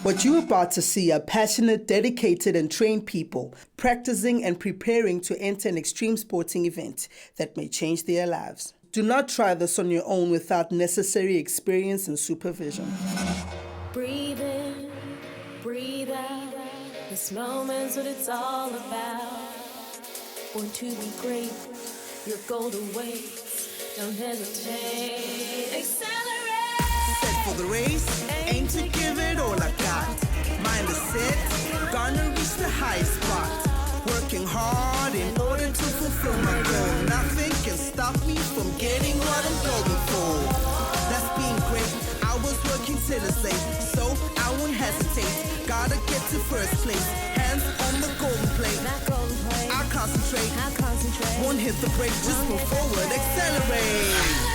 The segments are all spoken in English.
What you're about to see are passionate, dedicated, and trained people practicing and preparing to enter an extreme sporting event that may change their lives. Do not try this on your own without necessary experience and supervision. Breathe in, breathe out. This moment's what it's all about. Born to be great, your goal awaits. Don't hesitate. Accelerate. Set for the race, aim to give it all I got. Mind is set, gonna reach the highest spot. Working hard in order to fulfill my goal. Nothing can stop me from getting what I'm going for. That's being great. I was working tirelessly, so I won't hesitate. Gotta get to first place. Hands on the golden plate. I'll concentrate. Won't hit the brake, just move forward. Accelerate.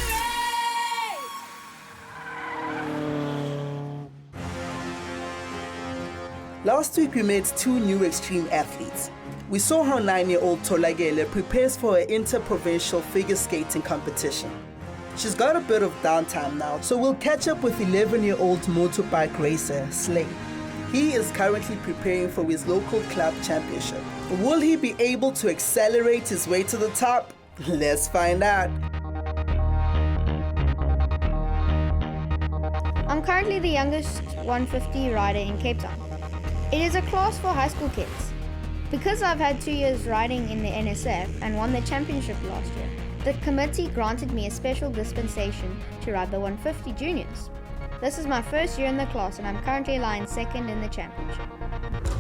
Last week we met two new extreme athletes. We saw how 9-year-old Tholakele prepares for an inter-provincial figure skating competition. She's got a bit of downtime now, so we'll catch up with 11-year-old motorbike racer Slade. He is currently preparing for his local club championship. Will he be able to accelerate his way to the top? Let's find out. I'm currently the youngest 150 rider in Cape Town. It is a class for high school kids. Because I've had 2 years riding in the NSF and won the championship last year, the committee granted me a special dispensation to ride the 150 juniors. This is my first year in the class and I'm currently lying second in the championship.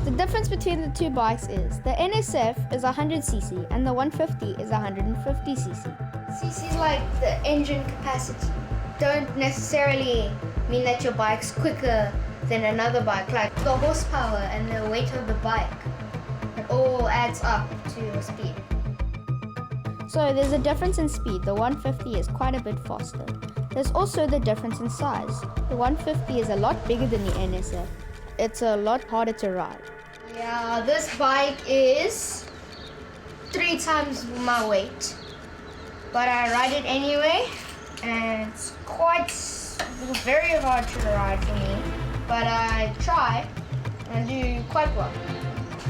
The difference between the two bikes is the NSF is 100cc and the 150 is 150cc. cc is like the engine capacity. Don't necessarily mean that your bike's quicker than another bike, like the horsepower and the weight of the bike. It all adds up to your speed. So there's a difference in speed. The 150 is quite a bit faster. There's also the difference in size. The 150 is a lot bigger than the NSF. It's a lot harder to ride. Yeah, this bike is 3 times my weight. But I ride it anyway, and it's very hard to ride for me. But I try and do quite well.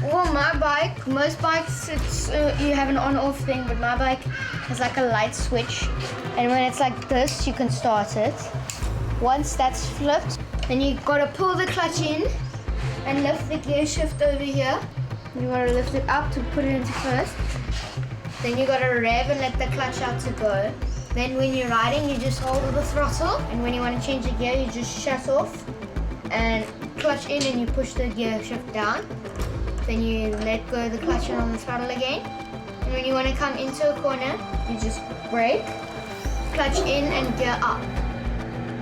Well, my bike, most bikes, you have an on-off thing, but my bike has like a light switch. And when it's like this, you can start it. Once that's flipped, then you gotta pull the clutch in and lift the gear shift over here. You gotta lift it up to put it into first. Then you gotta rev and let the clutch out to go. Then when you're riding, you just hold the throttle. And when you wanna change the gear, you just shut off and clutch in and you push the gear shift down. Then you let go of the clutch and on the throttle again. And when you want to come into a corner, you just brake, clutch in and gear up.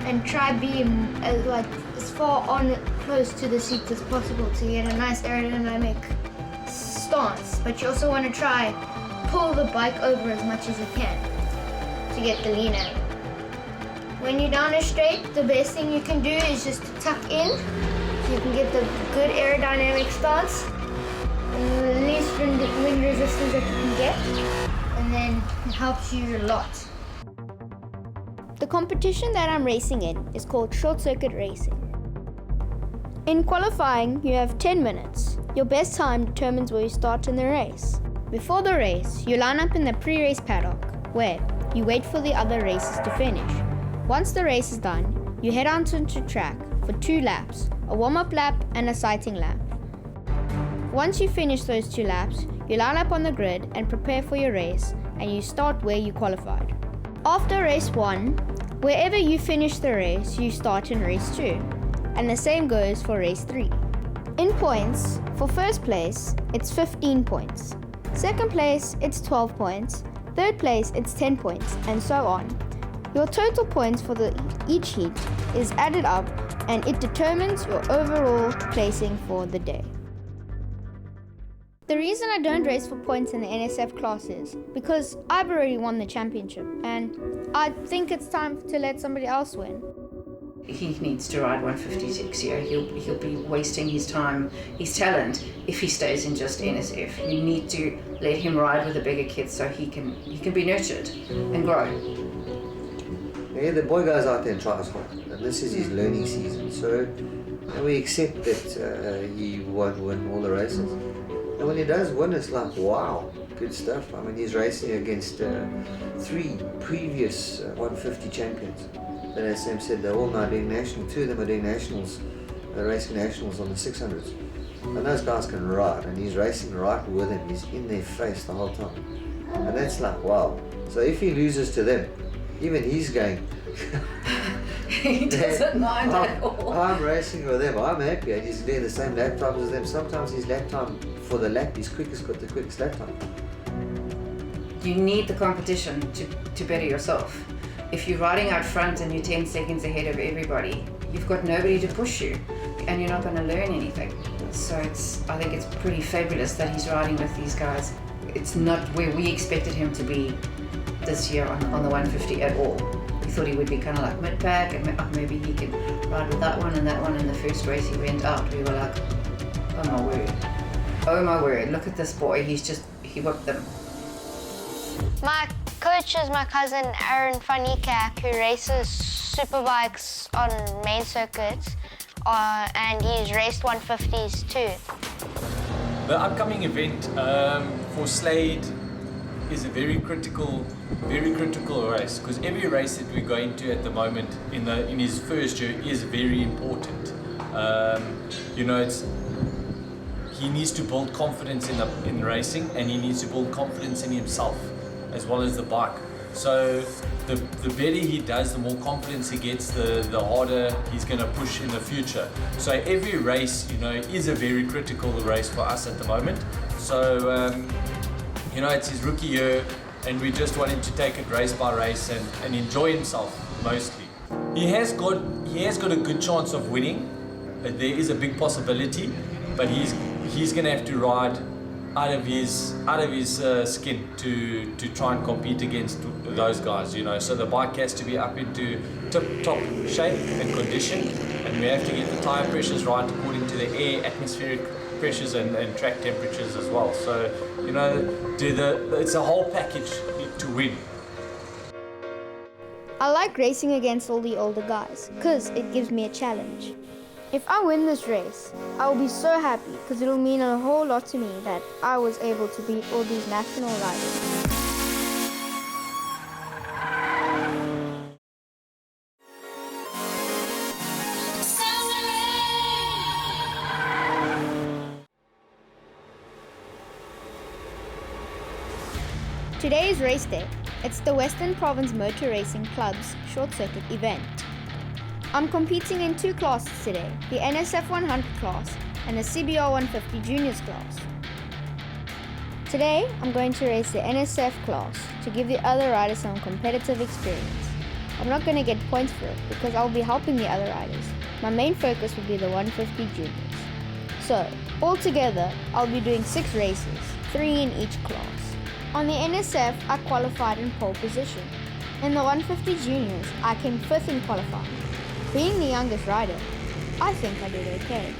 And try being as far on close to the seat as possible to get a nice aerodynamic stance. But you also want to try pull the bike over as much as you can to get the lean out. When you're down a straight, the best thing you can do is just tuck in so you can get the good aerodynamic stance and the least wind resistance that you can get, and then it helps you a lot. The competition that I'm racing in is called short circuit racing. In qualifying, you have 10 minutes. Your best time determines where you start in the race. Before the race, you line up in the pre-race paddock, where you wait for the other races to finish. Once the race is done, you head out onto track for 2 laps, a warm-up lap and a sighting lap. Once you finish those 2 laps, you line up on the grid and prepare for your race, and you start where you qualified. After race 1, wherever you finish the race, you start in race 2, and the same goes for race 3. In points, for first place, it's 15 points. Second place, it's 12 points. Third place, it's 10 points, and so on. Your total points for each heat is added up, and it determines your overall placing for the day. The reason I don't race for points in the NSF class is because I've already won the championship, and I think it's time to let somebody else win. He needs to ride 156 here. He'll be wasting his time, his talent, if he stays in just NSF. You need to let him ride with the bigger kids so he can be nurtured and grow. Yeah, the boy goes out there and tries hard, and this is his learning season. So And we accept that he won't win all the races. And when he does win, it's like, wow, good stuff. I mean, he's racing against 3 previous 150 champions. And as Sam said, they're all now doing national. 2 of them are doing nationals, they're racing nationals on the 600s. And those guys can ride, and he's racing right with them. He's in their face the whole time. And that's like, wow. So if he loses to them, even he's going, He doesn't mind at all. I'm racing with them, I'm happy, and he's doing the same lap times as them. Sometimes his lap time for the lap, he's got the quickest lap time. You need the competition to better yourself. If you're riding out front and you're 10 seconds ahead of everybody, you've got nobody to push you, and you're not going to learn anything. So I think it's pretty fabulous that he's riding with these guys. It's not where we expected him to be this year on the 150 at all. We thought he would be kind of like mid-pack, and maybe he can ride with that one and that one. In the first race he went out, we were like, oh my word, look at this boy, he whipped them. My coach is my cousin Aaron van Niekerk, who races superbikes on main circuits, and he's raced 150s too. The upcoming event for Slade is a very critical race, because every race that we're going to at the moment in his first year is very important. He needs to build confidence in racing, and he needs to build confidence in himself as well as the bike. So the better he does, the more confidence he gets, the harder he's going to push in the future. So every race, is a very critical race for us at the moment. So it's his rookie year, and we just want him to take it race by race and enjoy himself mostly. He has got a good chance of winning. There is a big possibility, but he's going to have to ride out of his skin to try and compete against those guys, So the bike has to be up into tip-top shape and condition, and we have to get the tire pressures right according to the air, atmospheric pressures and track temperatures as well. So, it's a whole package to win. I like racing against all the older guys, because it gives me a challenge. If I win this race, I will be so happy, because it will mean a whole lot to me that I was able to beat all these national riders. Today is race day. It's the Western Province Motor Racing Club's short circuit event. I'm competing in 2 classes today, the NSF 100 class and the CBR 150 Juniors class. Today, I'm going to race the NSF class to give the other riders some competitive experience. I'm not going to get points for it because I'll be helping the other riders. My main focus will be the 150 Juniors. So, altogether, I'll be doing 6 races, 3 in each class. On the NSF, I qualified in pole position. In the 150 Juniors, I came 5th in qualifying. Being the youngest rider, I think I did okay.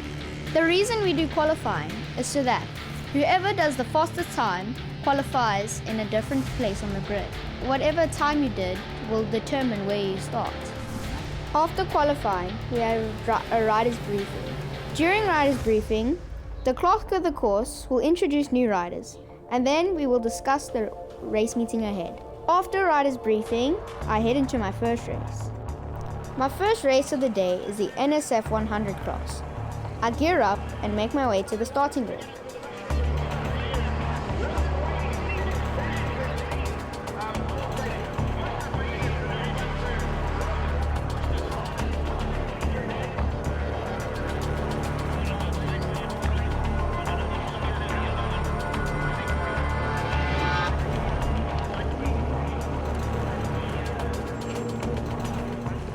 The reason we do qualifying is so that whoever does the fastest time qualifies in a different place on the grid. Whatever time you did will determine where you start. After qualifying, we have a rider's briefing. During rider's briefing, the clerk of the course will introduce new riders, and then we will discuss the race meeting ahead. After rider's briefing, I head into my first race. My first race of the day is the NSF 100 class. I gear up and make my way to the starting grid.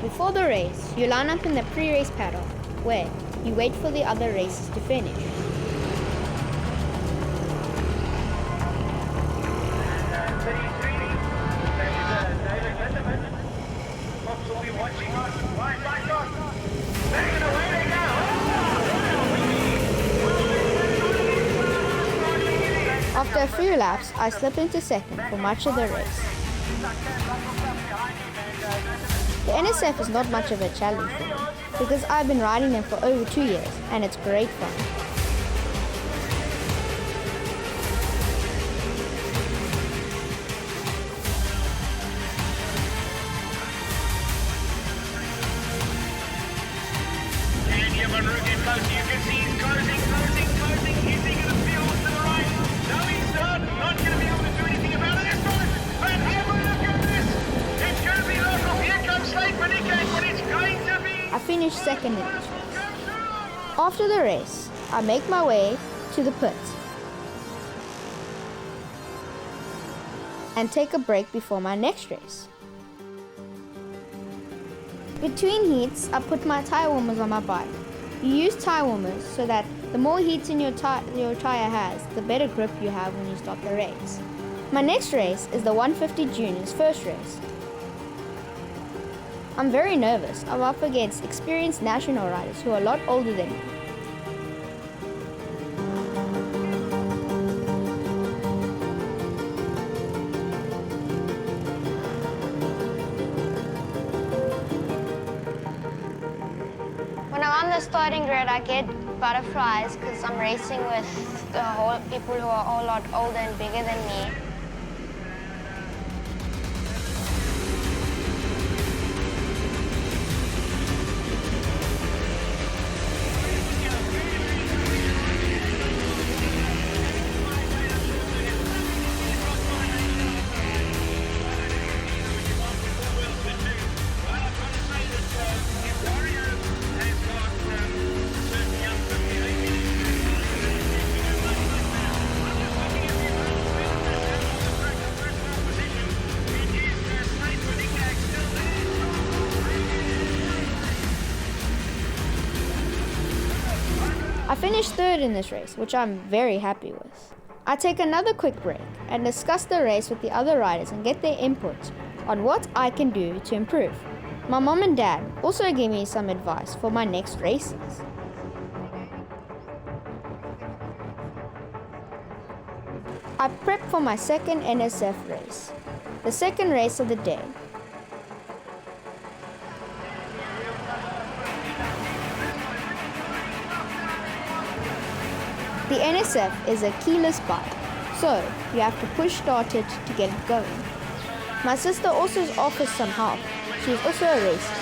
Before the race, you line up in the pre-race paddock, where you wait for the other races to finish. After a few laps, I slip into second for much of the race. The NSF is not much of a challenge for me. because I've been riding them for over 2 years and it's great fun. And Johan Rook get close. You can see he's closing. Is he going to feel to the right? No, he's not. Not going to be able to do anything about it this time. But have a look at this. It's going to be local. Here comes Slade van Niekerk, but it's going to be... I finished second in this race. After the race, I make my way to the pit and take a break before my next race. Between heats, I put my tire warmers on my bike. You use tire warmers so that the more heats in your tire has, the better grip you have when you start the race. My next race is the 150 Juniors first race. I'm very nervous. I'm up against experienced national riders who are a lot older than me. When I'm on the starting grid, I get butterflies because I'm racing with people who are a lot older and bigger than me. I finished third in this race, which I'm very happy with. I take another quick break and discuss the race with the other riders and get their input on what I can do to improve. My mom and dad also gave me some advice for my next races. I prep for my second NSF race, the second race of the day. The NSF is a keyless bike, so you have to push start it to get it going. My sister also offers some help. She is also a racer.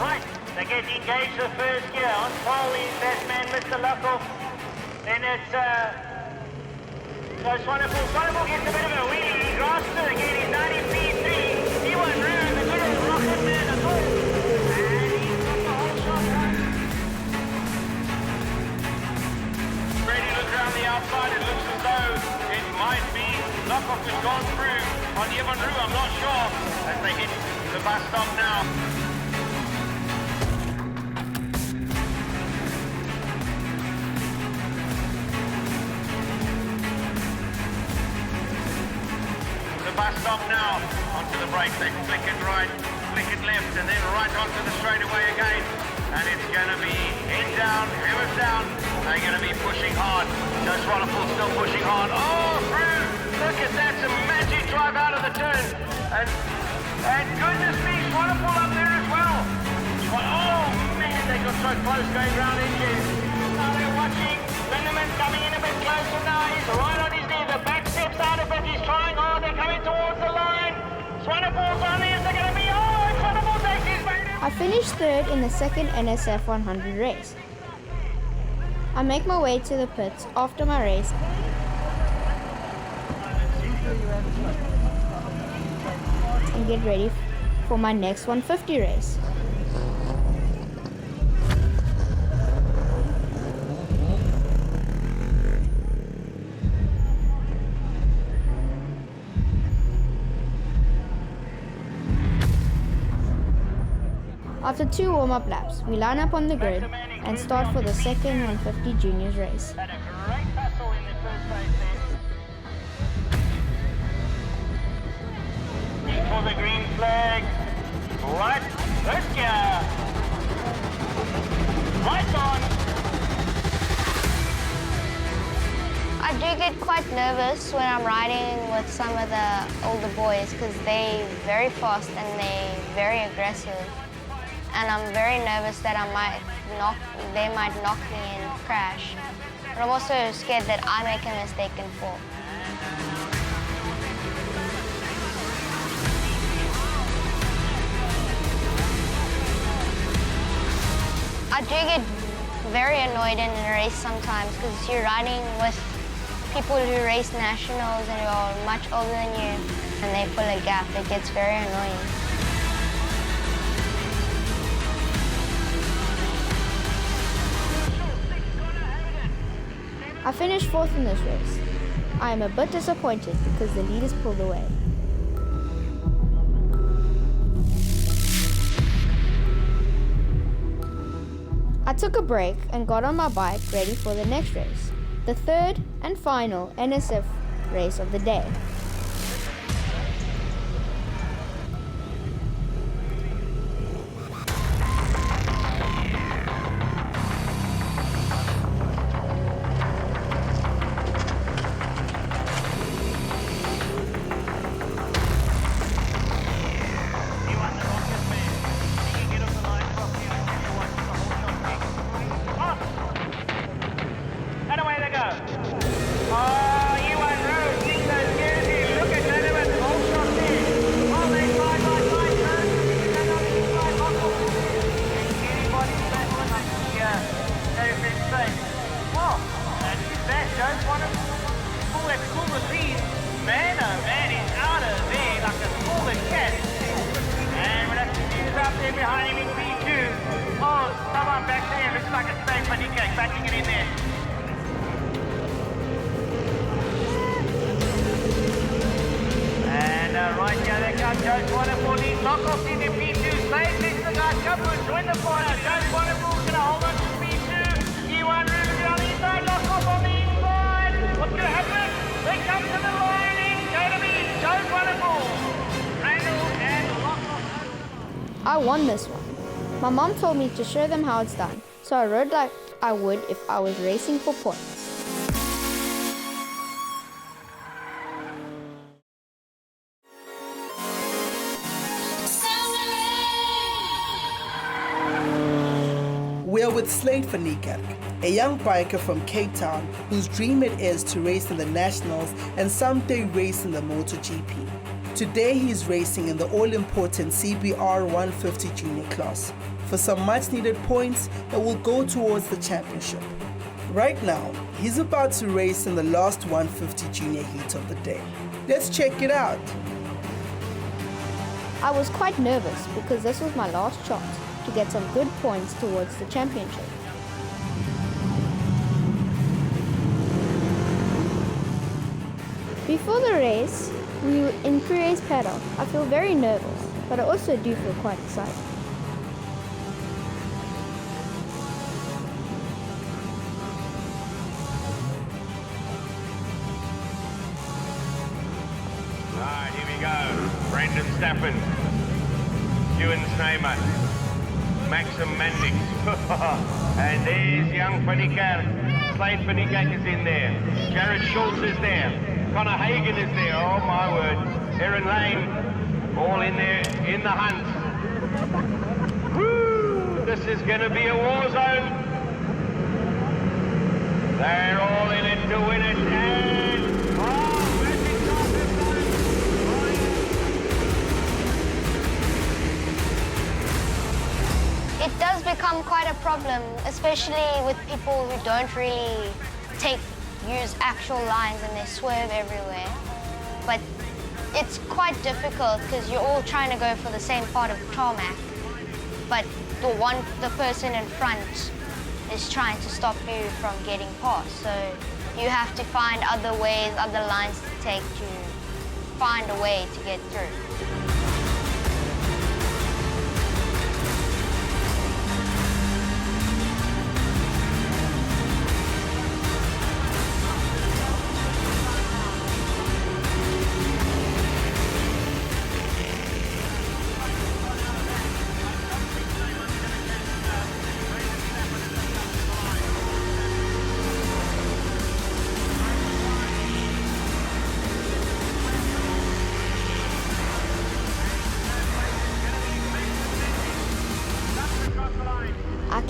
Right, they get engaged the first gear. On pole is that man, Mr. Luckle. Then it's, Swanepoel gets a bit of a wheelie. He grasps it again. He's 90 P3. He won't run. The good old rocket man at all. And he's got the whole shot done. Brady looks around the outside. It looks as though it might be Luckle who's gone through on Johan Rook. I'm not sure as they hit the bus stop now. Bus stop now, onto the brakes, they flick it right, flick it left, and then right onto the straightaway again. And it's going to be head down, hammers down. They're going to be pushing hard. Joe Swanepoel still pushing hard. Oh, through! Look at that, some magic drive out of the turn. And goodness me, Swanepoel up there as well. Oh man, they got so close going round edges. Now they're watching. Lindemann coming in a bit closer now. He's right on his knee. The back steps out of it. He's trying hard. They're coming towards the line. Swanepoel's on there. They're going to be... Oh, Swanepoel takes his mate. I finished third in the second NSF 100 race. I make my way to the pits after my race and get ready for my next 150 race. After 2 warm-up laps, we line up on the grid and start for the second 150 juniors race. Had a great battle in the first race there. In for the green flag. Right, first gear. Right on. I do get quite nervous when I'm riding with some of the older boys because they're very fast and they're very aggressive. And I'm very nervous that they might knock me and crash. But I'm also scared that I make a mistake and fall. I do get very annoyed in a race sometimes because you're riding with people who race nationals and who are much older than you and they pull a gap. It gets very annoying. I finished 4th in this race. I am a bit disappointed because the leaders pulled away. I took a break and got on my bike ready for the next race, the 3rd and final NSF race of the day. And away they go. Oh, you won road. Think those jersey. Look at that. It was all shot there. Oh, they slide. Anybody battling? Yeah. They've been safe. Oh, that's that. Don't want to pull that pull the lead. Man, oh man, he's out of there like a smaller cat. And we'll have to use up there behind him in P2. Oh, someone back there. Looks like a Slade van Niekerk backing it in there. Right, yeah, there comes Joe's Wonderful. He's knock off into P2. Slade takes the guy, Couple join the corner. Joe's Wonderful's going to hold on to P2. E1 Ruby on the inside, knock off on the inside. What's going to happen? They come to the line. It's going to be Joe's Wonderful. Randall and lock off. I won this one. My mom told me to show them how it's done, so I rode like I would if I was racing for points. We're with Slade van Niekerk, a young biker from Cape Town whose dream it is to race in the Nationals and someday race in the MotoGP. Today he's racing in the all-important CBR 150 junior class for some much-needed points that will go towards the championship. Right now, he's about to race in the last 150 junior heat of the day. Let's check it out. I was quite nervous because this was my last chance to get some good points towards the championship. Before the race, we were in pre-race paddock. I feel very nervous, but I also do feel quite excited. Right, here we go. Brandon Stappen, Ewan Sneyman, Maxim Mandix, and there's young van Niekerk. Slade van Niekerk is in there. Jared Schultz is there. Connor Hagen is there. Oh my word. Aaron Lane, all in there in the hunt. Woo! This is going to be a war zone. They're all in it to win it. And It does become quite a problem, especially with people who don't really use actual lines and they swerve everywhere. But it's quite difficult because you're all trying to go for the same part of the tarmac. But the person in front is trying to stop you from getting past. So you have to find other ways, other lines to take to find a way to get through.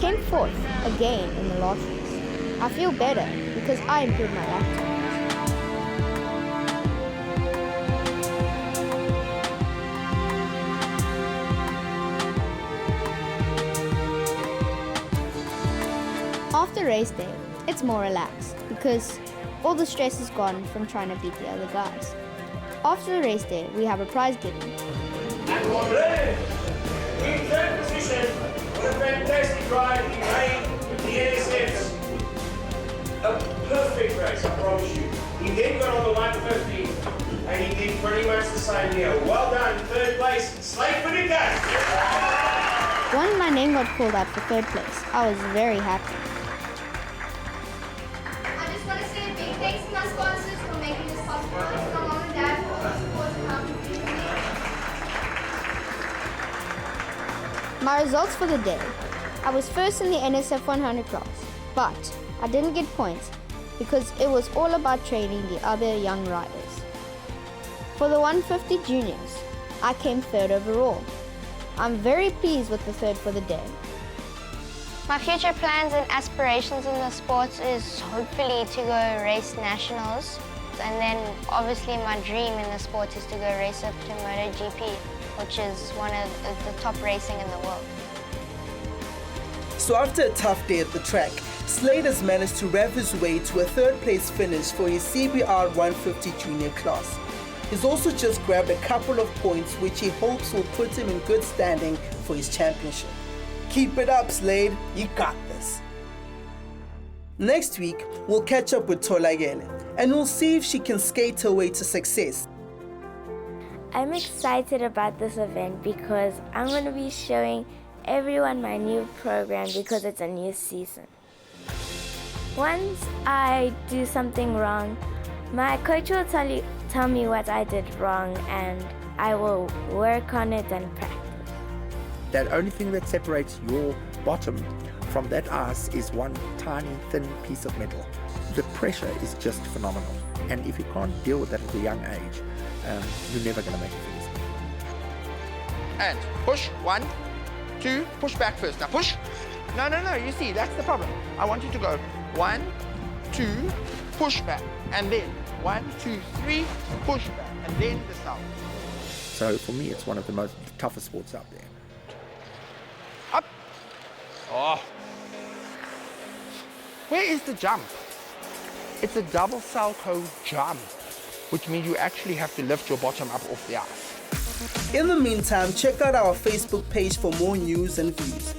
came fourth again in the last race. I feel better because I improved my lap time. After race day, it's more relaxed because all the stress is gone from trying to beat the other guys. After the race day, we have a prize giving. And one leg. In third position, what a fantastic ride he made with the NSFs. A perfect race, I promise you. He then got on the 150, and he did pretty much the same here. Well done, third place, Slade van Niekerk. When my name got called out for third place, I was very happy. I just want to say a big thanks to my sponsors for making this possible, and my mom and dad for all the support and help me. My results for the day. I was first in the NSF 100 class, but I didn't get points because it was all about training the other young riders. For the 150 juniors, I came third overall. I'm very pleased with the third for the day. My future plans and aspirations in the sports is hopefully to go race nationals, and then obviously my dream in the sport is to go race up to MotoGP, which is one of the top racing in the world. So after a tough day at the track, Slade has managed to rev his way to a third place finish for his CBR 150 junior class. He's also just grabbed a couple of points which he hopes will put him in good standing for his championship. Keep it up, Slade, you got this. Next week, we'll catch up with Tholakele and we'll see if she can skate her way to success. I'm excited about this event because I'm going to be showing everyone my new program because it's a new season. Once I do something wrong, my coach will tell me what I did wrong and I will work on it and practice. That only thing that separates your bottom from that ice is one tiny thin piece of metal. The pressure is just phenomenal. And if you can't deal with that at a young age, you're never going to make it for this. And push, 1, 2, push back first. Now push. No, you see, that's the problem. I want you to go 1, 2, push back. And then 1, 2, 3, push back. And then the south. So for me, it's one of the most toughest sports out there. Up. Oh. Where is the jump? It's a double salto jump, which means you actually have to lift your bottom up off the ice. In the meantime, check out our Facebook page for more news and views.